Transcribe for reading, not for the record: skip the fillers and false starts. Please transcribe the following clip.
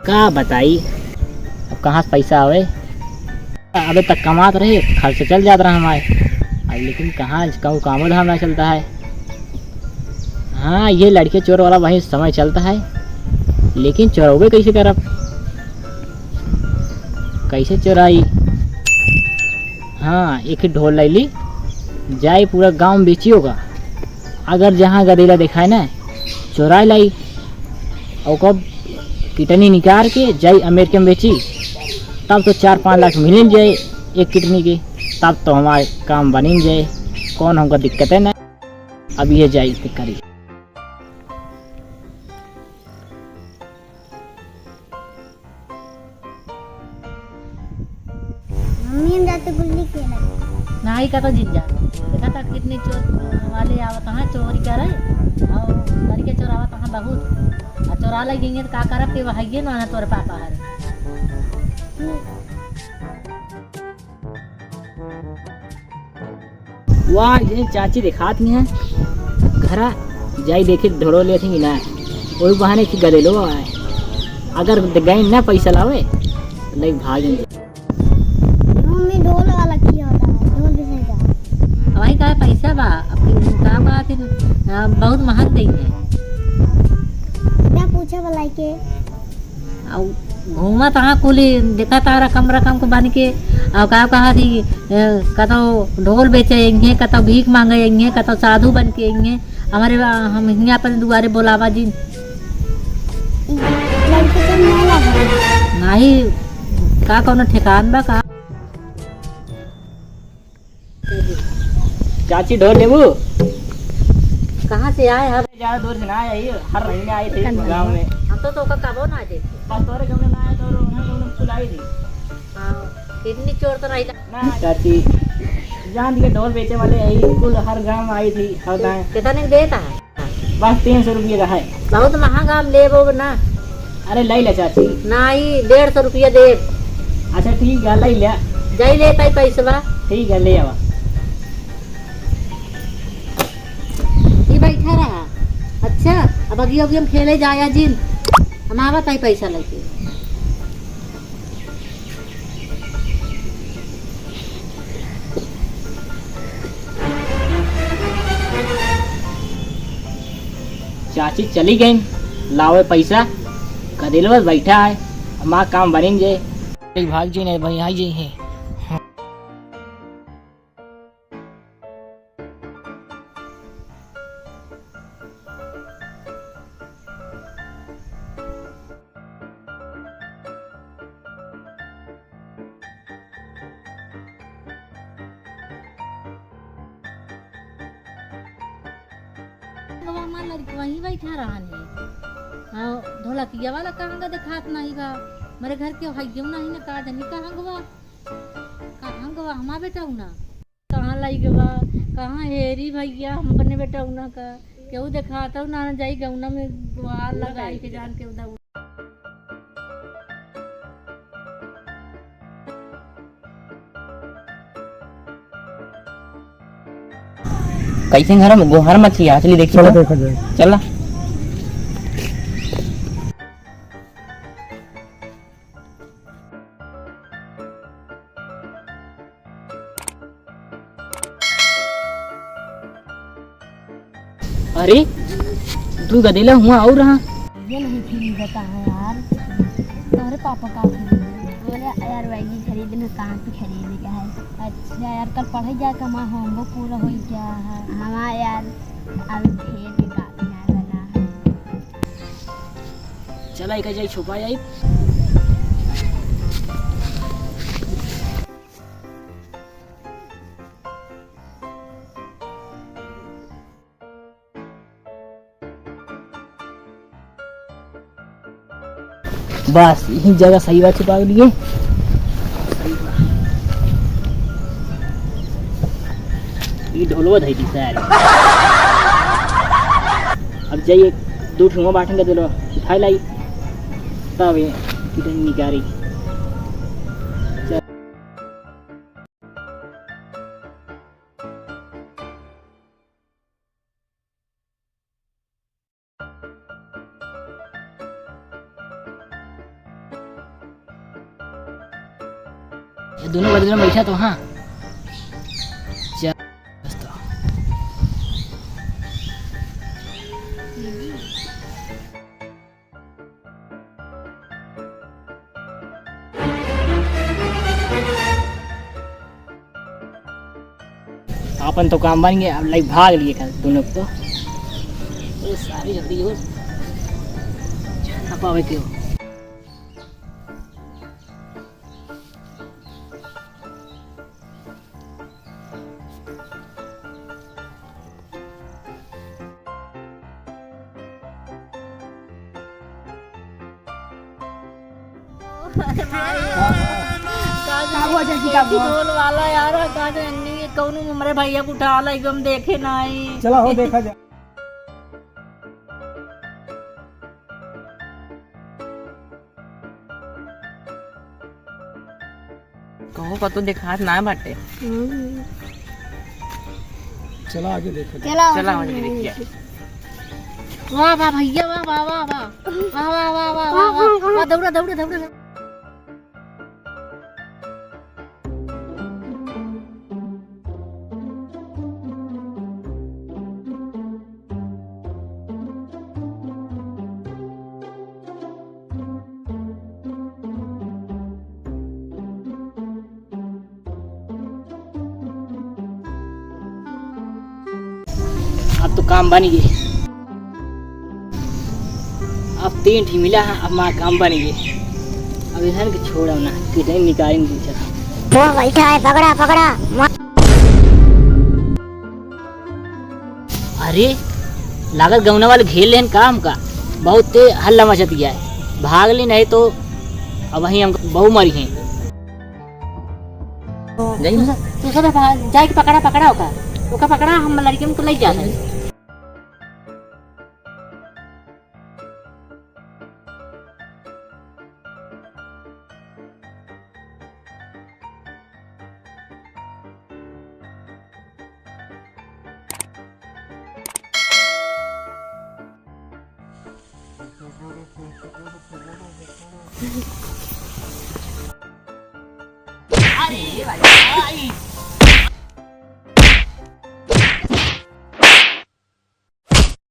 का बताई अब कहाँ से पैसा आवे। अबे तक कमात रहे, खर्च चल जाता रहा हमारे, अब लेकिन कहाँ कहूँ कामो धाम ना चलता है। हाँ ये लड़के चोर वाला वही समय चलता है, लेकिन चोरवे कैसे करब, कैसे चोराई। हाँ एक ढोल ले ली जाए, पूरा गांव में बेची होगा, अगर जहाँ गदेला दिखाए ना चोराई लाई, और कब किटनी निकाल के जाई अमेरिका में बेची, तब तो 4-5 लाख मिल जाए एक किडनी के, तब तो हमारे काम बन जाए, कौन हमको दिक्कत है ना। अब ये जाए करी। मम्मी हम जाते गुल्ली खेलने नहीं का तो जित जा देखा था कितने चोर वाले आवत हैं चोरी करे, और लड़के चोरावत हैं बहुत, और चोरा लगेंगे तो का करब के वही ना तोर पापा है। वाह ये चाची दिखाती हैं घरा जाई देखे ढोलो ले थी ना, वही बहाने की गदेलो आए, अगर गए ना पैसा लावे तो नहीं भागेंगे। मम्मी ढोल वाला किया होता है, ढोल भी सही का वही का पैसा बा अपनी काम का फिर बहुत महंग देंगे। क्या पूछा भलाई के और घूमा तहाँ कुली देखा तारा कम रकम को बन के, और कहा थी कतो ढोल बेचेंगे, कतो भीख मांगेंगे, कतो साधु बन के आएंगे हमारे, हम यहाँ पर दुआरे बोलावा जी लड़के तो नहीं लगा नहीं का कोनो ठिकान बा का। चाची ढोल लेबू कहाँ से आए हम? ज्यादा दूर से ना आई, हर महीने आई थी गाँव में। हम तो कबो ना थे, बस तोरे गाँव में ना आए तो उन्होंने बुलाई थी। कितनी चोर तो रही ना चाची जान दिए ढोल बेचे वाले आई, कुल हर गाँव में आई थी, हर गाँव कितने देता है? बस 300 रुपये का है। बहुत महंगा हम ले वो ना। अरे ले ले चाची। नहीं 150 रुपया दे। अच्छा ठीक है ले ले, जई लेता पैसा ठीक है ले आवा। ये बैठा रहा। अच्छा अब अभी अभी हम खेले जाया जिन हम आवत है पैसा लेके। चाची चली गई लावे पैसा, कदेल बस बैठा है, हमारा काम बनेंगे भाग जी नहीं भाई आई जी है। वहीं बैठा रहा नहीं, ढोलकिया वाला कहाँ का दिखात नहीं बा, मेरे घर के भाई क्यों नहीं ना का जानी कहाँ गवा हमारा बेटा ना कहाँ लाई गवा, कहाँ हेरी भैया हम अपने बेटा ना का क्यों दिखाता हूँ ना जाई गौना में गुहार लगाई के जान के उदा। कैसे घर में गोहर मछली है, चलिए देखिए चला। अरे तू गदेला हुआ और रहा ये नहीं खरीदता है यार, तुम्हारे पापा का बोले यार वही खरीदने कहाँ पे खरीदेगा है। अच्छा यार कल पढ़े जा का माँ होमवर्क पूरा हो गया है हमारा यार, अब ढेर के काफी यार बना है। चला एक जाई छुपा जाई। बस यही जगह सही बात छुपा लिए। ये ढोलवा धई थी सारी। अब जाइए 2 ठुआ बांटेंगे दिलो उठाई लाई, तब ये कितनी निकारी। ये दोनों बदले में बैठा तो हाँ चल दोस्तों। अपन तो काम बन गया, अब लाइक भाग लिए कल दोनों को। ये सारी जल्दी हो पावे क्यों। ढोल वाला यार कौन हमारे भैया को उठा ला एकदम देखे नहीं। चला हो देखा जा। कहूँ का तो देखा ना बाटे। चला आगे देखा जा। चला आगे देखिए। वाह वाह भैया वाह वाह वाह वाह वाह वाह वाह वाह वाह वाह दौड़ा दौड़ा दौड़ा। अब तो काम बन गए, अब 3 ठी मिला है, अब माँ काम बन गए। अब इधर के छोड़ा ना कितने निकालेंगे चला। वो बैठा है, पकड़ा पकड़ा। अरे लागत गौना वाले घेर लेन काम का बहुत तेज हल्ला मचा दिया है, भाग ले नहीं तो अब वहीं हम बहु मरी हैं। तू सब जाके पकड़ा पकड़ा ओका पकड़ा हम लड़की को ले जाते हैं। अरे भाई